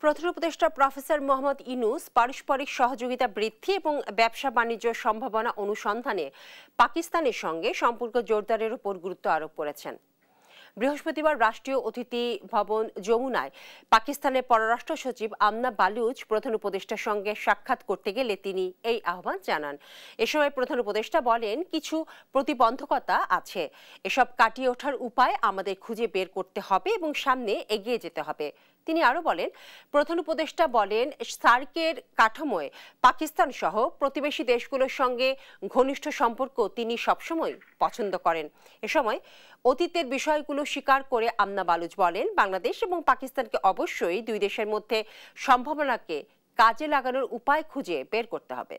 প্রধান উপদেষ্টা প্রফেসর মোহাম্মদ ইউনূস পারস্পরিক সহযোগিতা বৃদ্ধি এবং ব্যবসা বাণিজ্য সম্ভাবনা অনুসন্ধানে পাকিস্তানের সঙ্গে সম্পর্ক জোরদারের উপর গুরুত্ব আরোপ করেছেন। বৃহস্পতিবার রাষ্ট্রীয় অতিথি ভবন যমুনায় পাকিস্তানের পররাষ্ট্র সচিব আমনা বালুচ প্রধান উপদেষ্টার সঙ্গে সাক্ষাৎ করতে গেলে তিনি এই আহ্বান জানান। এ সময় প্রধান উপদেষ্টা বলেন, কিছু প্রতিবন্ধকতা আছে, এসব কাটিয়ে ওঠার উপায় আমাদের খুঁজে বের করতে হবে এবং সামনে এগিয়ে যেতে হবে। তিনি আরো বলেন, প্রধান উপদেষ্টা বলেন, সার্কের কাঠামোয় পাকিস্তান সহ প্রতিবেশী দেশগুলোর সঙ্গে ঘনিষ্ঠ সম্পর্ক তিনি সবসময় পছন্দ করেন। এ সময় অতীতের বিষয়গুলো স্বীকার করে আমনা বালুচ বলেন, বাংলাদেশ এবং পাকিস্তানকে অবশ্যই দুই দেশের মধ্যে সম্ভাবনাকে কাজে লাগানোর উপায় খুঁজে বের করতে হবে।